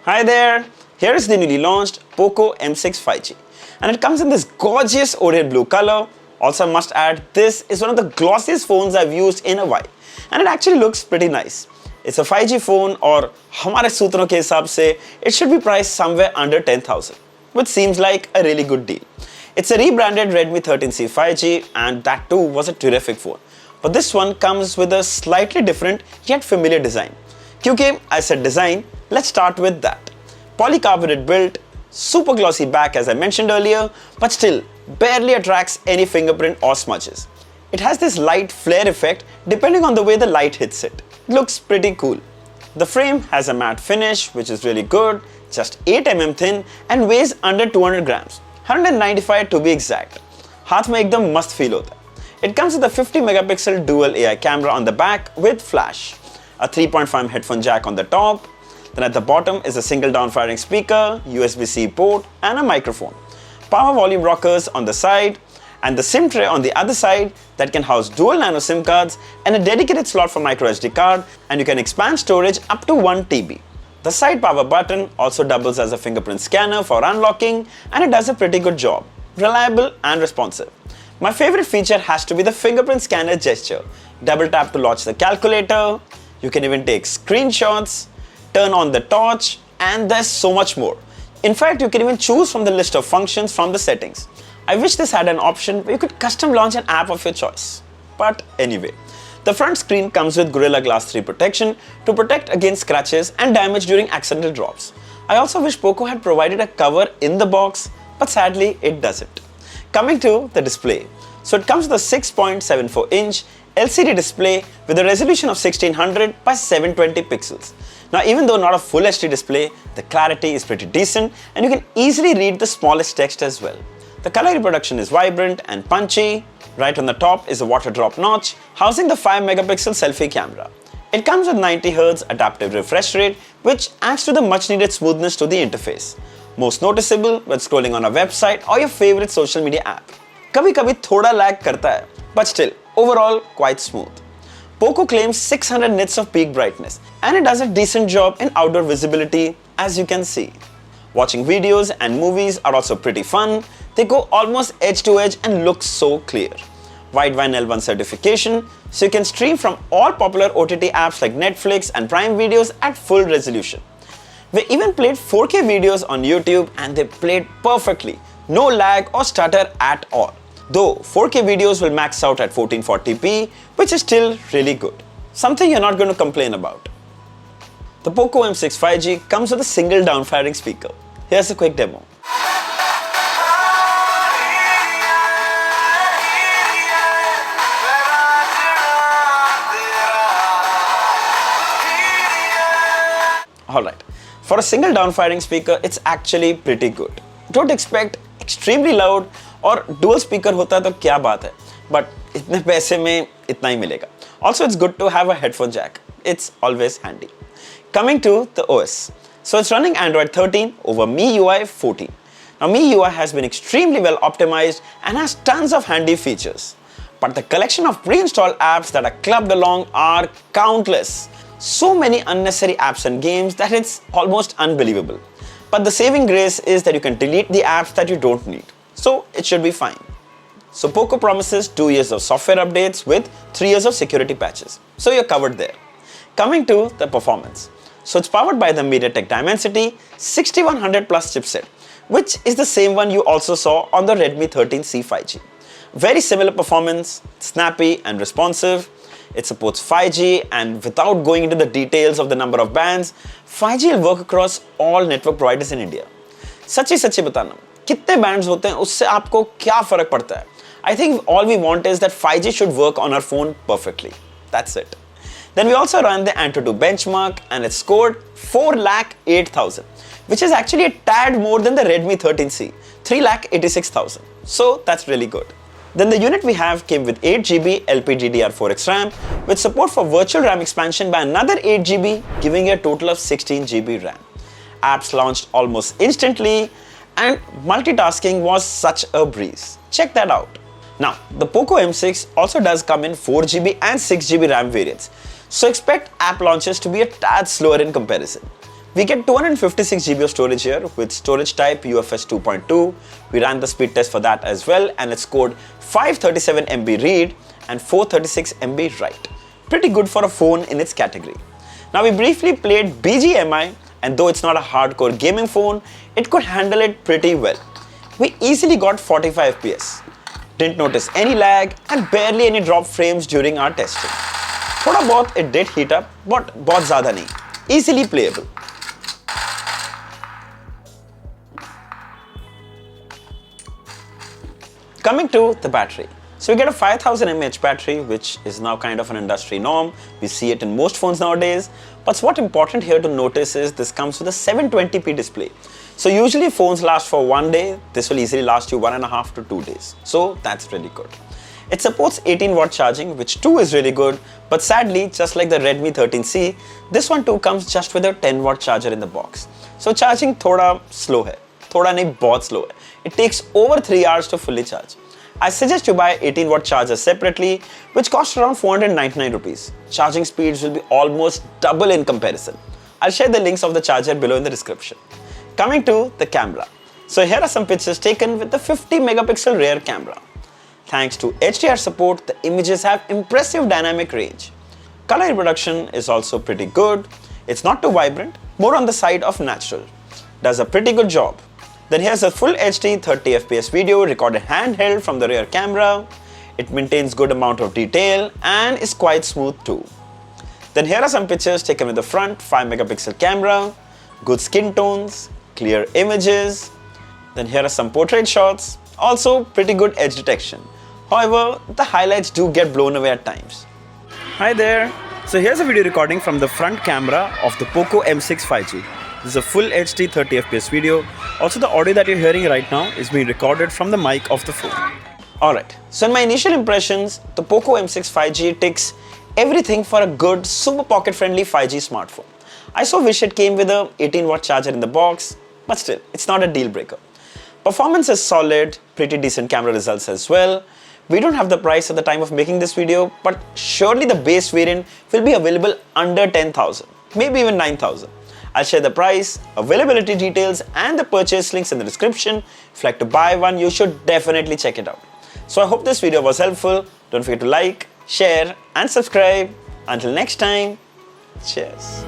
Hi there, here is the newly launched Poco M6 5G and it comes in this gorgeous Orient blue color. Also I must add, this is one of the glossiest phones I've used in a while and it actually looks pretty nice. It's a 5G phone और हमारे सूत्रों के हिसाब से it should be priced somewhere under 10,000, which seems like a really good deal. It's a rebranded Redmi 13C 5G and that too was a terrific phone. But this one comes with a slightly different yet familiar design. क्योंकि I said design, let's start with that. Polycarbonate built, super glossy back as I mentioned earlier, but still barely attracts any fingerprint or smudges. It has this light flare effect depending on the way the light hits it. Looks pretty cool. The frame has a matte finish which is really good, just 8 mm thin and weighs under 200 grams, 195 to be exact. हाथ में एकदम मस्त feel होता है. It comes with a 50 megapixel dual AI camera on the back with flash, a 3.5 headphone jack on the top, then at the bottom is a single down-firing speaker, USB-C port and a microphone, power volume rockers on the side and the SIM tray on the other side that can house dual nano SIM cards and a dedicated slot for micro SD card, and you can expand storage up to 1 TB. The side power button also doubles as a fingerprint scanner for unlocking and it does a pretty good job, reliable and responsive. My favorite feature has to be the fingerprint scanner gesture. Double tap to launch the calculator, you can even take screenshots, turn on the torch, and there's so much more. In fact, you can even choose from the list of functions from the settings. I wish this had an option where you could custom launch an app of your choice. But anyway, the front screen comes with Gorilla Glass 3 protection to protect against scratches and damage during accidental drops. I also wish Poco had provided a cover in the box, but sadly it doesn't. Coming to the display. So it comes with a 6.74-inch LCD display with a resolution of 1600 by 720 pixels. Now even though not a full HD display, the clarity is pretty decent and you can easily read the smallest text as well. The color reproduction is vibrant and punchy. Right on the top is a water drop notch housing the 5 megapixel selfie camera. It comes with 90 Hz adaptive refresh rate which adds to the much needed smoothness to the interface. Most noticeable when scrolling on a website or your favorite social media app. कभी-कभी थोड़ा lag करता है, but still overall quite smooth. Poco claims 600 nits of peak brightness and it does a decent job in outdoor visibility as you can see. Watching videos and movies are also pretty fun. They go almost edge to edge and look so clear. Widevine L1 certification, so you can stream from all popular OTT apps like Netflix and Prime videos at full resolution. We even played 4K videos on YouTube and they played perfectly. No lag or stutter at all. Though 4K videos will max out at 1440p, which is still really good. Something you're not going to complain about. The Poco M6 5G comes with a single down-firing speaker. Here's a quick demo. Alright, for a single down-firing speaker, it's actually pretty good. Don't expect extremely loud और dual speaker होता है तो क्या बात है, but इतने पैसे में इतना ही मिलेगा. Also, it's good to have a headphone jack. It's always handy. Coming to the OS. So it's running Android 13 over MIUI 14. Now MIUI has been extremely well optimized and has tons of handy features. But the collection of pre-installed apps that are clubbed along are countless. So many unnecessary apps and games that it's almost unbelievable. But the saving grace is that you can delete the apps that you don't need. So it should be fine. So Poco promises 2 years of software updates with 3 years of security patches. So you're covered there. Coming to the performance. So it's powered by the MediaTek Dimensity 6100 Plus chipset, which is the same one you also saw on the Redmi 13C 5G. Very similar performance, snappy and responsive. It supports 5G and without going into the details of the number of bands, 5G will work across all network providers in India. सच्ची बताना, कितने bands होते हैं उससे आपको क्या फर्क पड़ता है? I think all we want is that 5G should work on our phone perfectly. That's it. Then we also ran the Antutu benchmark and it scored 4,08,000, which is actually a tad more than the Redmi 13C, 3,86,000. So that's really good. Then the unit we have came with 8GB LPDDR4X RAM with support for virtual RAM expansion by another 8GB, giving you a total of 16GB RAM. Apps launched almost instantly and multitasking was such a breeze. Check that out. Now, the Poco M6 also does come in 4GB and 6GB RAM variants, so expect app launches to be a tad slower in comparison. We get 256 GB of storage here with storage type UFS 2.2. We ran the speed test for that as well, and it scored 537 MB read and 436 MB write. Pretty good for a phone in its category. Now we briefly played BGMI, and though it's not a hardcore gaming phone, it could handle it pretty well. We easily got 45 FPS. Didn't notice any lag and barely any drop frames during our testing. Thoda bahut it did heat up, but bahut zyada nahi. Easily playable. Coming to the battery. So we get a 5000 mAh battery, which is now kind of an industry norm. We see it in most phones nowadays. But what's important here to notice is this comes with a 720p display. So usually phones last for 1 day. This will easily last you 1.5 to 2 days. So that's really good. It supports 18 watt charging, which too is really good. But sadly, just like the Redmi 13C, this one too comes just with a 10 watt charger in the box. So charging thoda slow hai. Thoda nahi, bahut slow hai. It takes over 3 hours to fully charge. I suggest you buy 18 watt charger separately, which costs around 499 rupees. Charging speeds will be almost double in comparison. I'll share the links of the charger below in the description. Coming to the camera. So here are some pictures taken with the 50 megapixel rear camera. Thanks to HDR support, the images have impressive dynamic range. Color reproduction is also pretty good. It's not too vibrant, more on the side of natural. Does a pretty good job. Then here's a full HD 30 FPS video recorded handheld from the rear camera. It maintains good amount of detail and is quite smooth too. Then here are some pictures taken with the front 5 megapixel camera, good skin tones, clear images. Then here are some portrait shots, also pretty good edge detection. However, the highlights do get blown away at times. Hi there. So here's a video recording from the front camera of the Poco M6 5G. This is a full HD 30 FPS video. Also, the audio that you're hearing right now is being recorded from the mic of the phone. Alright, so in my initial impressions, the Poco M6 5G ticks everything for a good, super pocket-friendly 5G smartphone. I so wish it came with a 18 watt charger in the box, but still, it's not a deal breaker. Performance is solid, pretty decent camera results as well. We don't have the price at the time of making this video, but surely the base variant will be available under 10,000, maybe even 9,000. I'll share the price, availability details and the purchase links in the description. If you'd like to buy one, you should definitely check it out. So I hope this video was helpful. Don't forget to like, share and subscribe. Until next time, cheers.